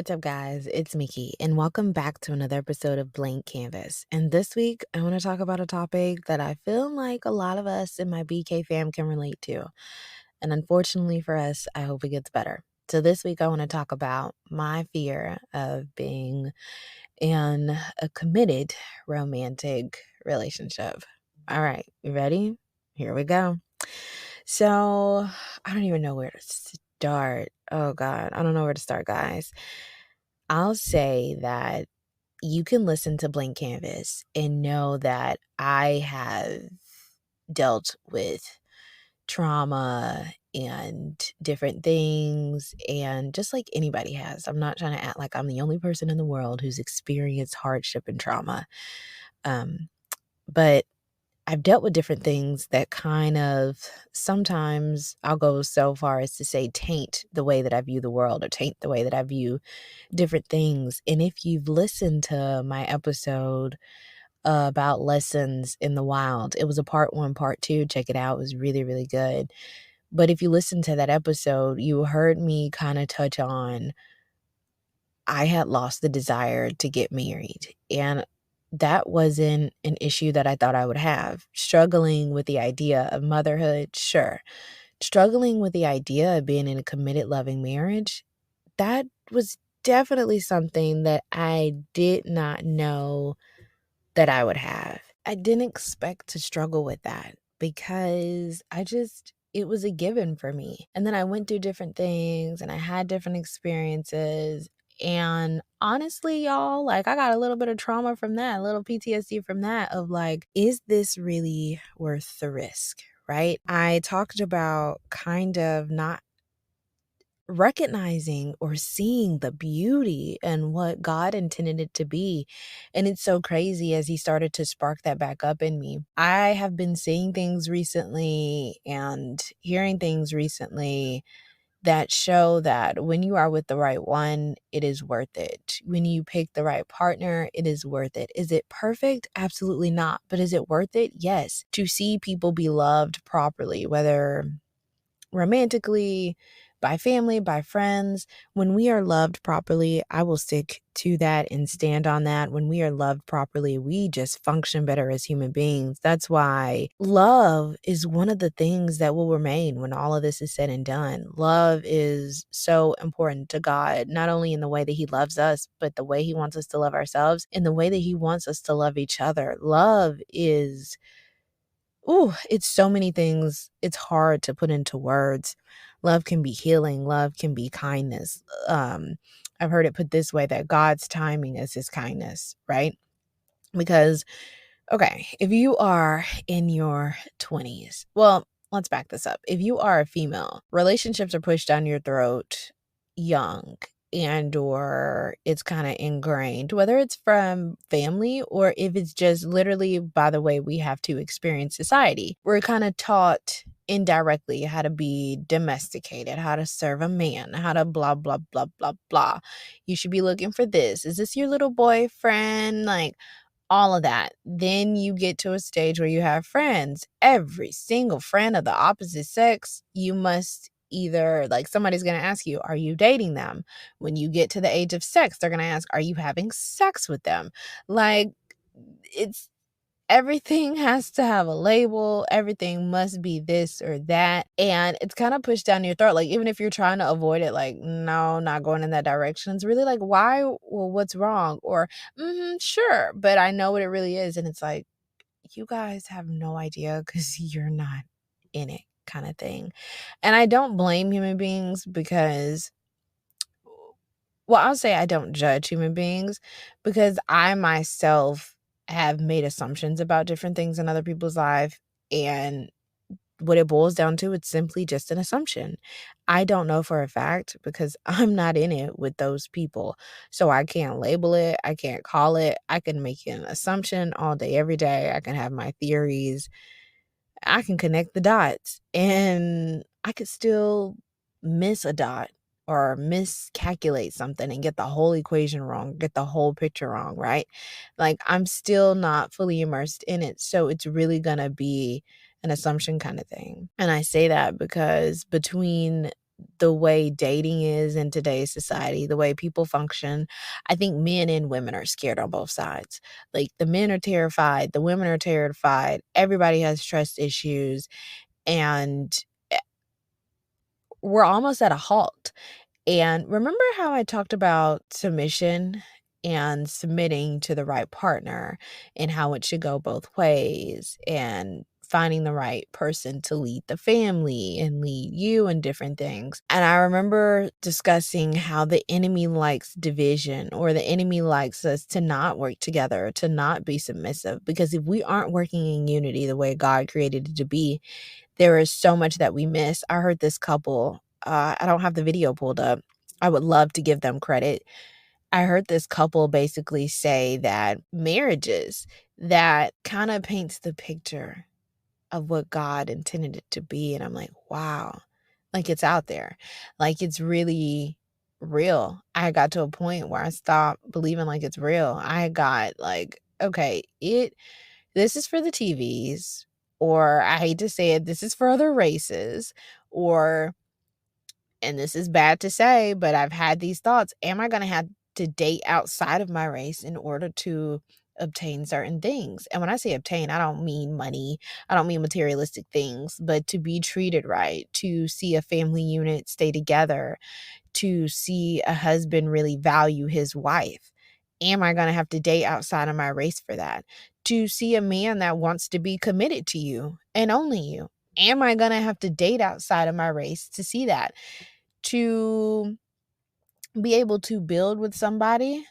What's up, guys? It's Mickey, and welcome back to another episode of Blank Canvas. And this week, I want to talk about a topic that I feel like a lot of us in my BK fam can relate to. And unfortunately for us, I hope it gets better. So, this week, I want to talk about my fear of being in a committed romantic relationship. All right, you ready? Here we go. So, I don't even know where to start. Oh, God, I don't know where to start, guys. I'll say that you can listen to Blank Canvas and know that I have dealt with trauma and different things, and just like anybody has. I'm not trying to act like I'm the only person in the world who's experienced hardship and trauma. Um, but I've dealt with different things that kind of sometimes I'll go so far as to say taint the way that I view the world or taint the way that I view different things. And if you've listened to my episode about lessons in the wild, it was a part one, part two. Check it out. It was really, really good. But if you listen to that episode, you heard me kind of touch on I had lost the desire to get married. And that wasn't an issue that I thought I would have. Struggling with the idea of motherhood, sure. Struggling with the idea of being in a committed, loving marriage, that was definitely something that I did not know that I would have. I didn't expect to struggle with that because it was a given for me. And then I went through different things and I had different experiences. And honestly, y'all, like I got a little bit of trauma from that, a little PTSD from that of like, is this really worth the risk? Right? I talked about kind of not recognizing or seeing the beauty and what God intended it to be. And it's so crazy as he started to spark that back up in me. I have been seeing things recently and hearing things recently that show that when you are with the right one, it is worth it. When you pick the right partner, it is worth it. Is it perfect? Absolutely not. But is it worth it? Yes. To see people be loved properly, whether romantically, by family, by friends. When we are loved properly, I will stick to that and stand on that. When we are loved properly, we just function better as human beings. That's why love is one of the things that will remain when all of this is said and done. Love is so important to God, not only in the way that he loves us, but the way he wants us to love ourselves, in the way that he wants us to love each other. Love is it's so many things. It's hard to put into words. Love can be healing. Love can be kindness. I've heard it put this way that God's timing is his kindness, right? Because, okay, if you are in your 20s, well, let's back this up. If you are a female, relationships are pushed down your throat young and or it's kind of ingrained, whether it's from family or if it's just literally by the way we have to experience society. We're kind of taught indirectly how to be domesticated, how to serve a man, how to blah blah blah blah blah. You should be looking for this. Is this your little boyfriend? Like all of that. Then you get to a stage where you have friends. Every single friend of the opposite sex, you must either, like, somebody's going to ask you, are you dating them? When you get to the age of sex, they're going to ask, are you having sex with them? Like, it's everything has to have a label. Everything must be this or that. And it's kind of pushed down your throat. Like, even if you're trying to avoid it, like, no, not going in that direction. It's really like, why? Well, what's wrong? Or, sure, but I know what it really is. And it's like, you guys have no idea because you're not in it kind of thing. And I don't blame human beings because, well, I'll say I don't judge human beings because I myself have made assumptions about different things in other people's life. And what it boils down to, it's simply just an assumption. I don't know for a fact because I'm not in it with those people. So I can't label it. I can't call it. I can make an assumption all day, every day. I can have my theories. I can connect the dots and I could still miss a dot or miscalculate something and get the whole equation wrong, get the whole picture wrong, right? Like I'm still not fully immersed in it. So it's really going to be an assumption kind of thing. And I say that because between the way dating is in today's society, the way people function, I think men and women are scared on both sides. Like, the men are terrified, the women are terrified, everybody has trust issues, and we're almost at a halt. And remember how I talked about submission and submitting to the right partner and how it should go both ways and finding the right person to lead the family and lead you in different things. And I remember discussing how the enemy likes division, or the enemy likes us to not work together, to not be submissive. Because if we aren't working in unity the way God created it to be, there is so much that we miss. I heard this couple, I don't have the video pulled up. I would love to give them credit. I heard this couple basically say that marriages that kind of paints the picture of what God intended it to be. And I'm like, wow, like, it's out there. Like, it's really real. I got to a point where I stopped believing like it's real. I got like, okay, this is for the TVs, or I hate to say it, this is for other races, or, and this is bad to say, but I've had these thoughts. Am I going to have to date outside of my race in order to obtain certain things? And when I say obtain, I don't mean money, I don't mean materialistic things, but to be treated right, to see a family unit stay together, to see a husband really value his wife. Am I going to have to date outside of my race for that? To see a man that wants to be committed to you and only you. Am I going to have to date outside of my race to see that? To be able to build with somebody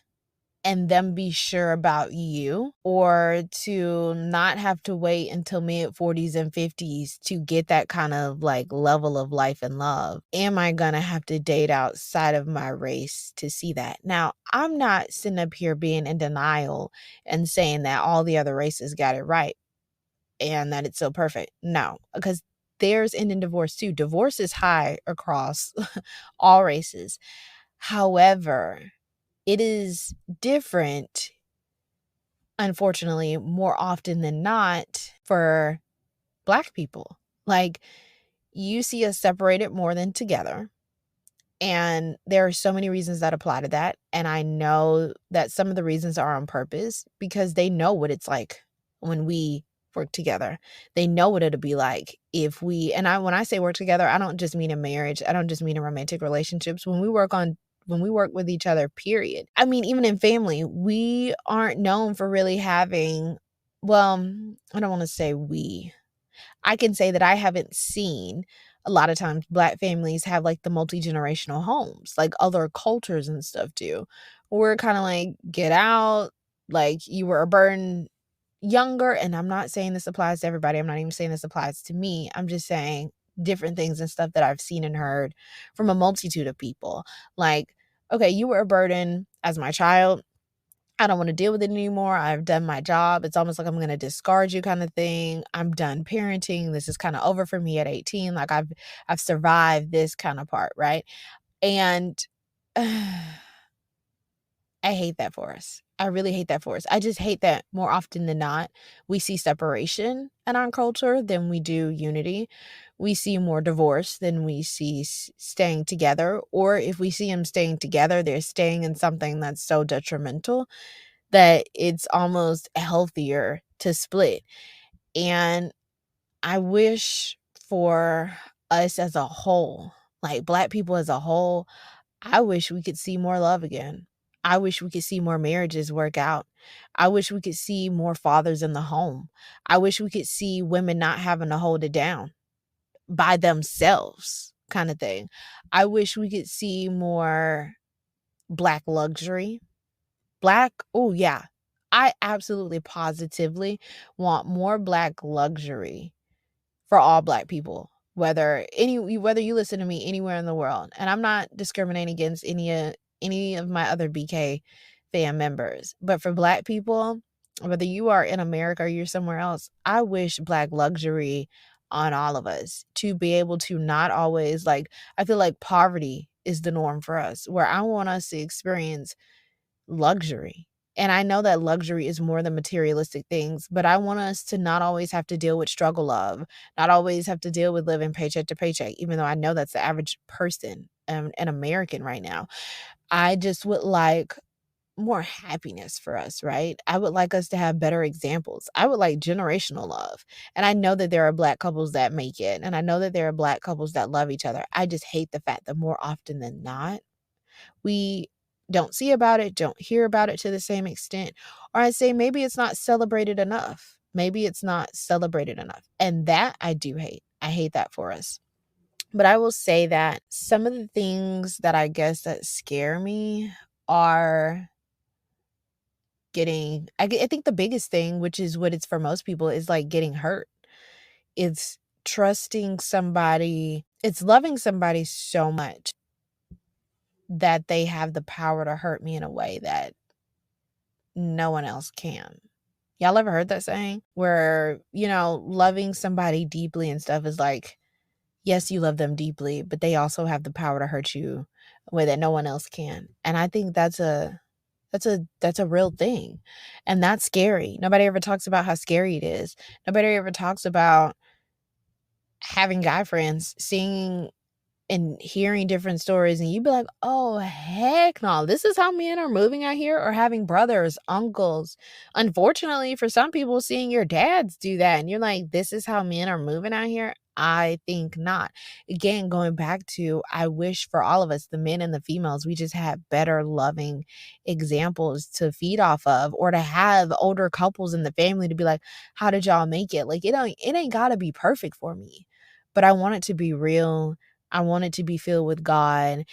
and them be sure about you, or to not have to wait until mid 40s and 50s to get that kind of like level of life and love. Am I gonna have to date outside of my race to see that? Now, I'm not sitting up here being in denial and saying that all the other races got it right and that it's so perfect. No, because there's ending divorce too. Divorce is high across all races. However, it is different, unfortunately, more often than not for Black people. Like, you see us separated more than together. And there are so many reasons that apply to that. And I know that some of the reasons are on purpose because they know what it's like when we work together. They know what it'll be like if we, and when I say work together, I don't just mean in marriage. I don't just mean in romantic relationships. When we work with each other, period. I mean, even in family, we aren't known for really having, well, I don't want to say we. I can say that I haven't seen a lot of times Black families have like the multi-generational homes, like other cultures and stuff do. We're kind of like, get out, like, you were a burden younger. And I'm not saying this applies to everybody. I'm not even saying this applies to me. I'm just saying different things and stuff that I've seen and heard from a multitude of people. Like, okay, you were a burden as my child. I don't want to deal with it anymore. I've done my job. It's almost like I'm going to discard you kind of thing. I'm done parenting. This is kind of over for me at 18. Like, I've survived this kind of part, right? And I hate that for us. I really hate that for us. I just hate that more often than not, we see separation in our culture than we do unity. We see more divorce than we see staying together. Or if we see them staying together, they're staying in something that's so detrimental that it's almost healthier to split. And I wish for us as a whole, like Black people as a whole, I wish we could see more love again. I wish we could see more marriages work out. I wish we could see more fathers in the home. I wish we could see women not having to hold it down by themselves, kind of thing. I wish we could see more Black luxury. Oh yeah. I absolutely positively want more Black luxury for all Black people, whether you listen to me anywhere in the world. And I'm not discriminating against any of my other BK fam members, but for Black people, whether you are in America or you're somewhere else, I wish Black luxury on all of us to be able to not always, like, I feel like poverty is the norm for us, where I want us to experience luxury. And I know that luxury is more than materialistic things, but I want us to not always have to deal with struggle of, not always have to deal with living paycheck to paycheck, even though I know that's the average person, an American right now. I just would like more happiness for us, right? I would like us to have better examples. I would like generational love. And I know that there are Black couples that make it, and I know that there are Black couples that love each other. I just hate the fact that more often than not, we don't see about it, don't hear about it to the same extent. Or I'd say maybe it's not celebrated enough. Maybe it's not celebrated enough. And that I do hate. I hate that for us. But I will say that some of the things that I guess that scare me are I think the biggest thing, which is what it's for most people, is like getting hurt. It's trusting somebody, it's loving somebody so much that they have the power to hurt me in a way that no one else can. Y'all ever heard that saying? Where, loving somebody deeply and stuff is like, yes, you love them deeply, but they also have the power to hurt you a way that no one else can. And I think that's a real thing. And that's scary. Nobody ever talks about how scary it is. Nobody ever talks about having guy friends, seeing and hearing different stories, and you'd be like, oh heck no, this is how men are moving out here, or having brothers, uncles. Unfortunately, for some people, seeing your dads do that, and you're like, this is how men are moving out here. I think not. Again, going back to, I wish for all of us, the men and the females, we just had better loving examples to feed off of, or to have older couples in the family to be like, how did y'all make it? Like, it ain't gotta be perfect for me, but I want it to be real. I want it to be filled with God.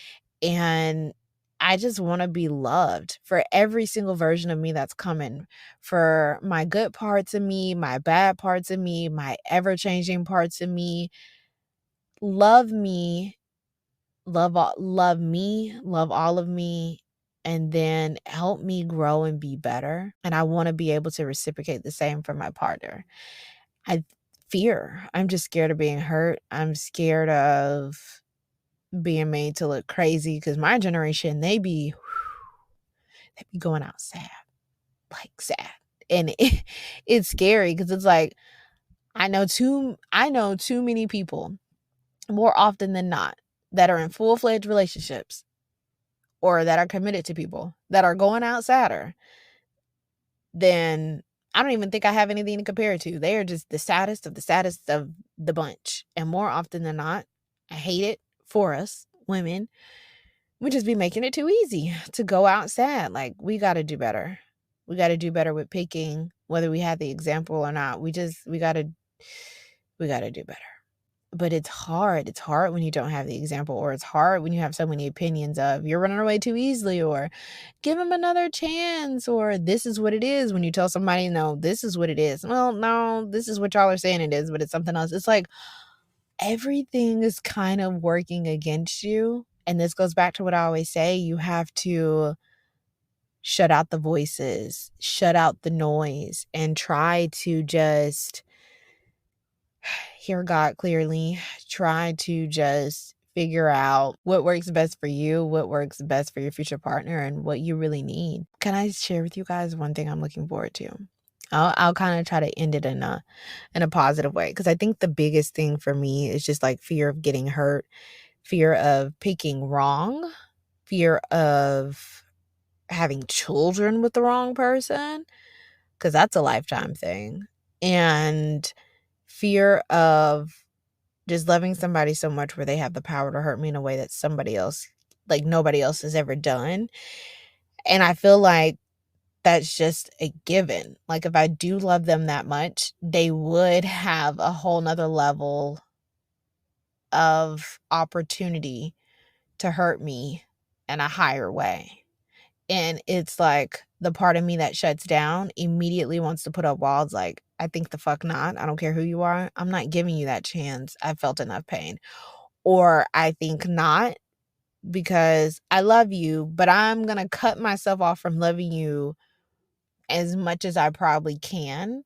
And I just want to be loved for every single version of me that's coming, for my good parts of me, my bad parts of me, my ever changing parts of me. Love me, love me, love all of me, and then help me grow and be better. And I want to be able to reciprocate the same for my partner. I I'm just scared of being hurt. I'm scared of being made to look crazy, because my generation, they be going out sad, like sad. And it's scary, because it's like, I know too many people, more often than not, that are in full-fledged relationships, or that are committed to people, that are going out sadder than, I don't even think I have anything to compare it to. They are just the saddest of the bunch. And more often than not, I hate it for us women. We just be making it too easy to go out sad. Like, we got to do better. We got to do better with picking, whether we have the example or not. We got to do better. But it's hard. It's hard when you don't have the example, or it's hard when you have so many opinions of, you're running away too easily, or give him another chance, or this is what it is. When you tell somebody, no, this is what it is. Well, no, this is what y'all are saying it is, but it's something else. It's like everything is kind of working against you. And this goes back to what I always say, you have to shut out the voices, shut out the noise, and try to just hear God clearly. Try to just figure out what works best for you, what works best for your future partner, and what you really need. Can I share with you guys one thing I'm looking forward to? I'll kind of try to end it in a positive way, because I think the biggest thing for me is just like fear of getting hurt, fear of picking wrong, fear of having children with the wrong person, because that's a lifetime thing, and fear of just loving somebody so much where they have the power to hurt me in a way that somebody else, like nobody else has ever done. And I feel like that's just a given. Like, if I do love them that much, they would have a whole nother level of opportunity to hurt me in a higher way. And it's like the part of me that shuts down immediately wants to put up walls, like, I think the fuck not. I don't care who you are. I'm not giving you that chance. I've felt enough pain. Or I think not, because I love you, but I'm going to cut myself off from loving you as much as I probably can,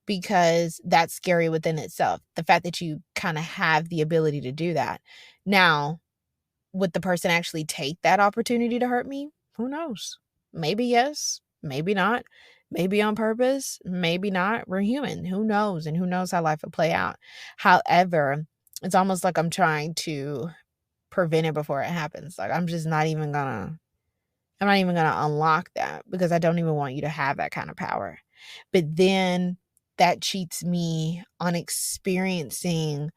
because that's scary within itself. The fact that you kind of have the ability to do that. Now, would the person actually take that opportunity to hurt me? Who knows? Maybe yes, Maybe not. Maybe on purpose. Maybe not. We're human. Who knows? And who knows how life will play out. However, it's almost like I'm trying to prevent it before it happens. Like I'm not even gonna unlock that because I don't even want you to have that kind of power. But then that cheats me on experiencing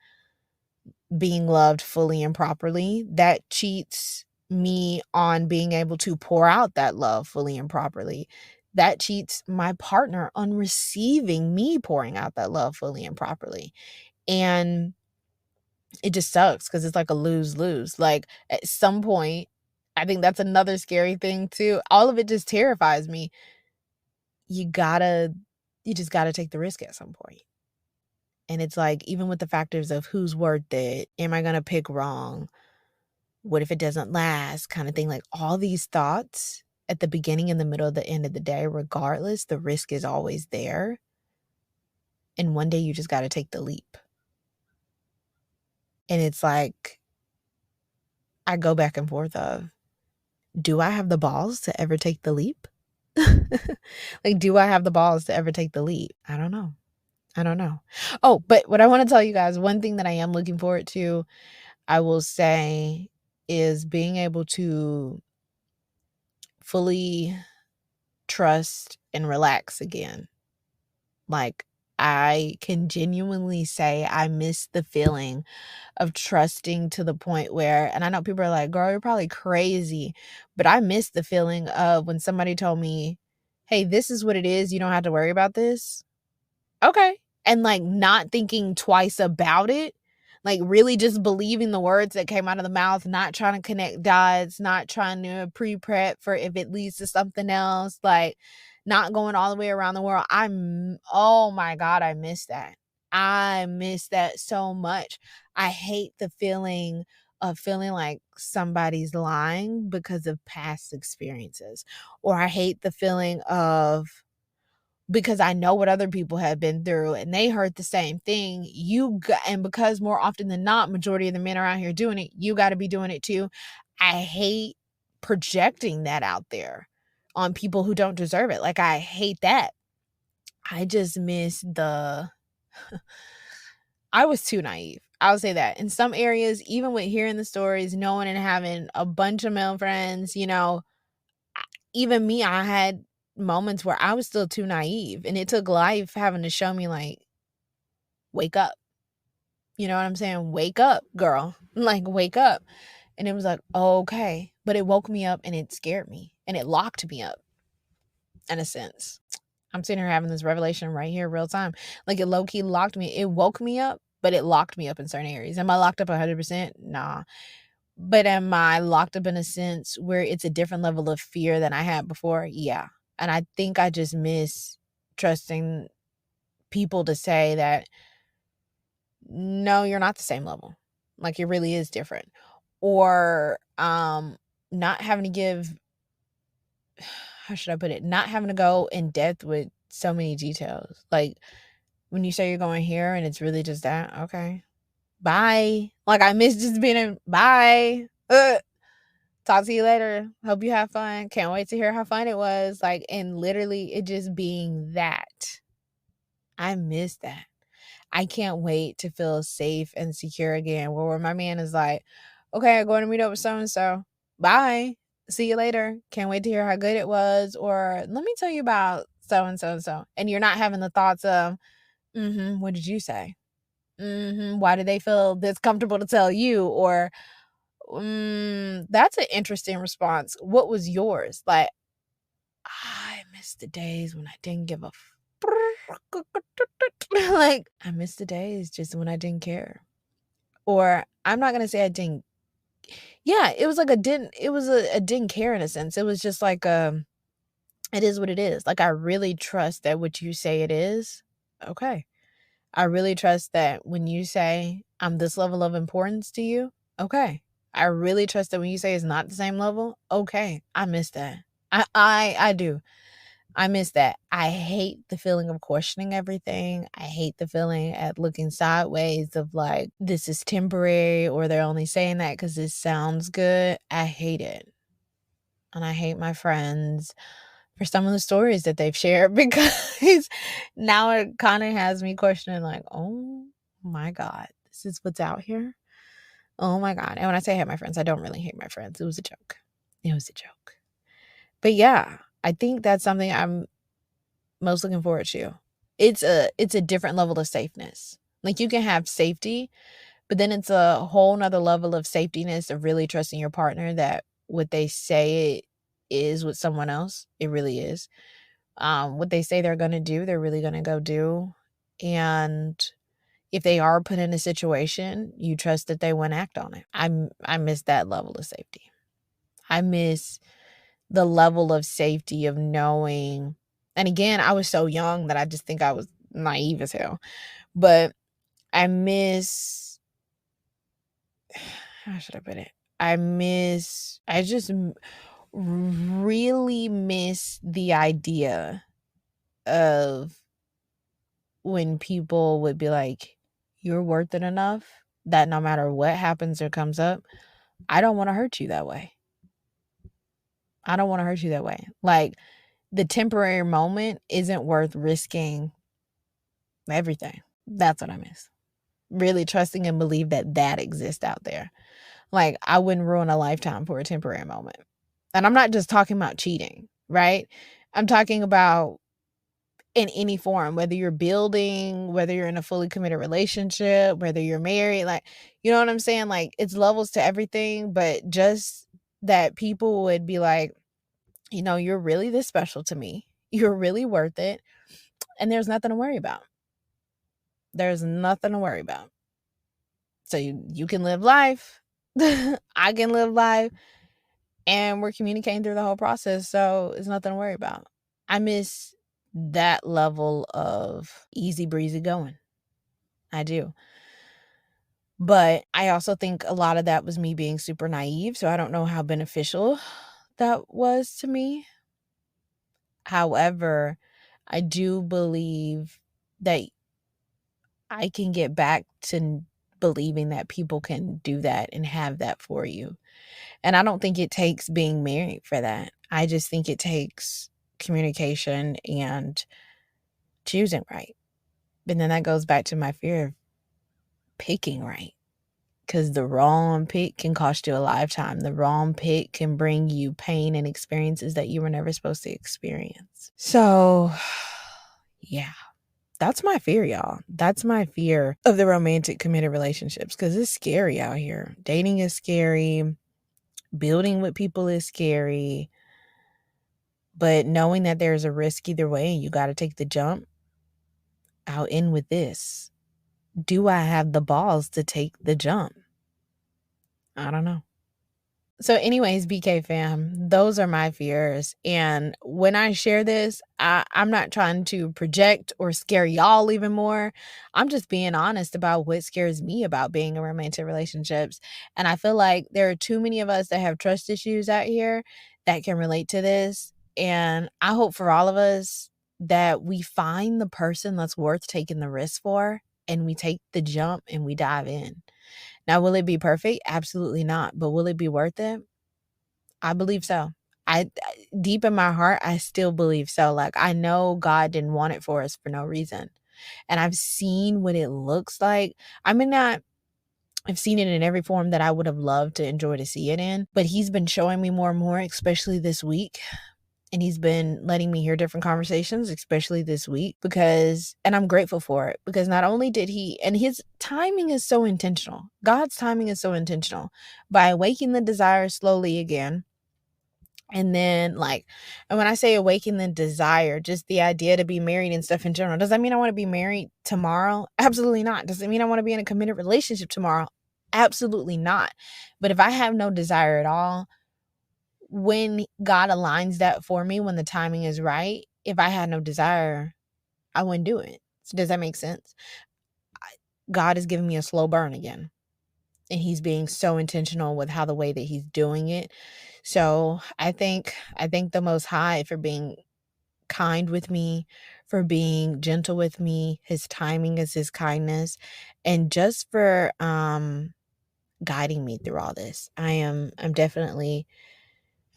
being loved fully and properly. That cheats me on being able to pour out that love fully and properly. That cheats my partner on receiving me pouring out that love fully and properly. And it just sucks because it's like a lose lose. Like at some point, I think that's another scary thing too. All of it just terrifies me. You gotta, you just gotta take the risk at some point. And it's like, even with the factors of who's worth it, am I gonna pick wrong? What if it doesn't last? Kind of thing. Like all these thoughts at the beginning, in the middle, the end of the day, regardless, the risk is always there. And one day you just gotta take the leap. And it's like, I go back and forth of, do I have the balls to ever take the leap? Like, do I have the balls to ever take the leap? I don't know. I don't know. Oh, but what I want to tell you guys, one thing that I am looking forward to, I will say, is being able to fully trust and relax again. Like, I can genuinely say I miss the feeling of trusting to the point where, and I know people are like, girl, you're probably crazy, but I miss the feeling of when somebody told me, hey, this is what it is. You don't have to worry about this. Okay. And like not thinking twice about it, like really just believing the words that came out of the mouth, not trying to connect dots, not trying to pre-prep for if it leads to something else, like not going all the way around the world. Oh my God, I miss that. I miss that so much. I hate the feeling of feeling like somebody's lying because of past experiences. Or I hate the feeling of, because I know what other people have been through and they heard the same thing. And because more often than not, majority of the men around here doing it, you got to be doing it too. I hate projecting that out there on people who don't deserve it. Like, I hate that. I just miss I was too naive. I'll say that. In some areas, even with hearing the stories, knowing and having a bunch of male friends, even me, I had moments where I was still too naive, and it took life having to show me, like, wake up. You know what I'm saying? Wake up, girl. Like, wake up. And it was like, oh, okay. But it woke me up and it scared me and it locked me up in a sense. I'm sitting here having this revelation right here, real time. Like, it low key locked me. It woke me up, but it locked me up in certain areas. Am I locked up 100%? Nah. But am I locked up in a sense where it's a different level of fear than I had before? Yeah. And I think I just miss trusting people to say that, no, you're not the same level. Like, it really is different. Or not having to give, how should I put it? Not having to go in depth with so many details. Like, when you say you're going here and it's really just that, okay. Bye. Like, I miss just being in, bye. Talk to you later. Hope you have fun. Can't wait to hear how fun it was. Like, and literally it just being that. I miss that. I can't wait to feel safe and secure again. Where my man is like, okay, I'm going to meet up with so and so. Bye. See you later. Can't wait to hear how good it was. Or let me tell you about so and so and so. And you're not having the thoughts of, what did you say? Why do they feel this comfortable to tell you? Or that's an interesting response. What was yours? Like, I miss the days when I didn't give a like, I miss the days just when I didn't care. Or I'm not gonna say I didn't. Yeah, it was like a didn't care in a sense. It was just like it is what it is. Like, I really trust that what you say it is, okay. I really trust that when you say I'm this level of importance to you, okay. I really trust that when you say it's not the same level, okay. I miss that. I do. I miss that. I hate the feeling of questioning everything. I hate the feeling at looking sideways of like, this is temporary, or they're only saying that because it sounds good. I hate it. And I hate my friends for some of the stories that they've shared because now it kind of has me questioning, like, oh my God, this is what's out here. Oh my God. And when I say I hate my friends, I don't really hate my friends. It was a joke. It was a joke. But yeah, I think that's something I'm most looking forward to. It's a different level of safeness. Like, you can have safety, but then it's a whole nother level of safetiness of really trusting your partner that what they say it is with someone else, it really is. What they say they're gonna do, they're really gonna go do. And if they are put in a situation, you trust that they won't act on it. I miss that level of safety. I miss the level of safety of knowing, and again, I was so young that I just think I was naive as hell. But I miss, how should I put it? I just really miss the idea of when people would be like, you're worth it enough that no matter what happens or comes up, I don't want to hurt you that way. I don't want to hurt you that way. Like, the temporary moment isn't worth risking everything. That's what I miss. Really trusting and believe that that exists out there. Like, I wouldn't ruin a lifetime for a temporary moment. And I'm not just talking about cheating, right? I'm talking about in any form, whether you're building, whether you're in a fully committed relationship, whether you're married, like, you know what I'm saying? Like, it's levels to everything, but just that people would be like, you're really this special to me. You're really worth it. And there's nothing to worry about. There's nothing to worry about. So you can live life. I can live life. And we're communicating through the whole process. So it's nothing to worry about. I miss that level of easy breezy going. I do. But I also think a lot of that was me being super naive. So I don't know how beneficial that was to me. However, I do believe that I can get back to believing that people can do that and have that for you. And I don't think it takes being married for that. I just think it takes communication and choosing right. And then that goes back to my fear of picking right. Because the wrong pick can cost you a lifetime. The wrong pick can bring you pain and experiences that you were never supposed to experience. So, yeah. That's my fear, y'all. That's my fear of the romantic committed relationships, because it's scary out here. Dating is scary. Building with people is scary. But knowing that there's a risk either way and you got to take the jump, I'll end with this. Do I have the balls to take the jump? I don't know. So anyways, BK fam, those are my fears. And when I share this, I'm not trying to project or scare y'all even more. I'm just being honest about what scares me about being in romantic relationships. And I feel like there are too many of us that have trust issues out here that can relate to this. And I hope for all of us that we find the person that's worth taking the risk for, and we take the jump and we dive in. Now, will it be perfect? Absolutely not. But will it be worth it? I believe so. Deep in my heart, I still believe so. Like, I know God didn't want it for us for no reason. And I've seen what it looks like. I mean, not I've seen it in every form that I would have loved to enjoy to see it in, but he's been showing me more and more, especially this week. And he's been letting me hear different conversations, especially this week, and I'm grateful for it, because not only did and his timing is so intentional. God's timing is so intentional. By awaking the desire slowly again, and then and when I say awaken the desire, just the idea to be married and stuff in general, does that mean I want to be married tomorrow? Absolutely not. Does it mean I want to be in a committed relationship tomorrow? Absolutely not. But if I have no desire at all, when God aligns that for me, when the timing is right, if I had no desire, I wouldn't do it. So does that make sense? God is giving me a slow burn again. And he's being so intentional with the way that he's doing it. So I thank the Most High for being kind with me, for being gentle with me. His timing is his kindness, and just for guiding me through all this. I'm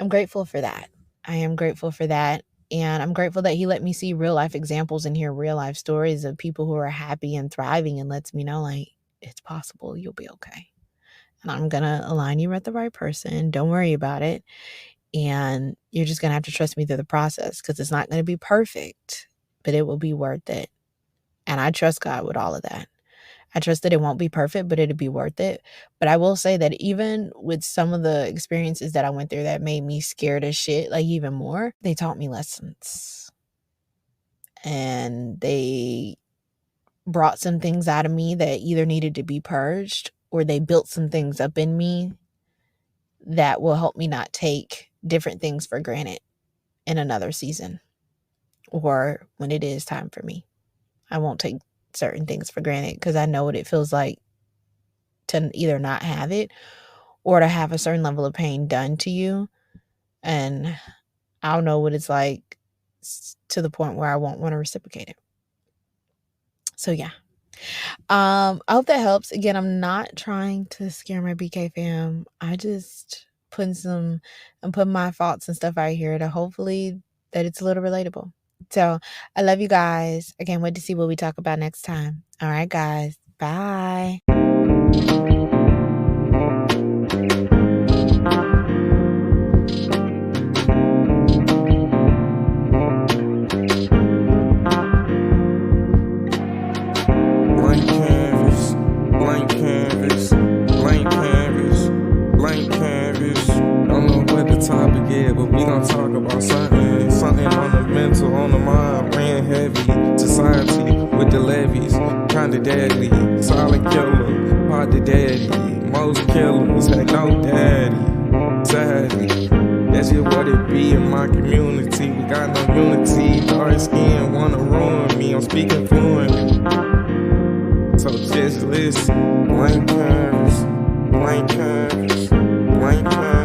grateful for that. I am grateful for that. And I'm grateful that he let me see real life examples and hear real life stories of people who are happy and thriving, and lets me know, like, it's possible, you'll be okay. And I'm going to align you with the right person. Don't worry about it. And you're just going to have to trust me through the process, because it's not going to be perfect, but it will be worth it. And I trust God with all of that. I trust that it won't be perfect, but it'll be worth it. But I will say that even with some of the experiences that I went through that made me scared as shit, like even more, they taught me lessons. And they brought some things out of me that either needed to be purged, or they built some things up in me that will help me not take different things for granted in another season, or when it is time for me. I won't take certain things for granted, because I know what it feels like to either not have it, or to have a certain level of pain done to you. And I'll know what it's like to the point where I won't want to reciprocate it. So yeah. I hope that helps. Again, I'm not trying to scare my BK fam. I just I'm putting my thoughts and stuff out here to hopefully that it's a little relatable. So I love you guys. I can't wait to see what we talk about next time. All right, guys. Bye. Topic, yeah, but we gon' talk about something on the mental, on the mind, ran heavy. Society with the levies, kinda deadly. Silent killer, hard to daddy. Most killers had no daddy. Sadly, that's just what it be in my community. We got no unity. Dark skin wanna ruin me. I'm speaking fluently, so just listen. Blank canvas, blank canvas, blank canvas.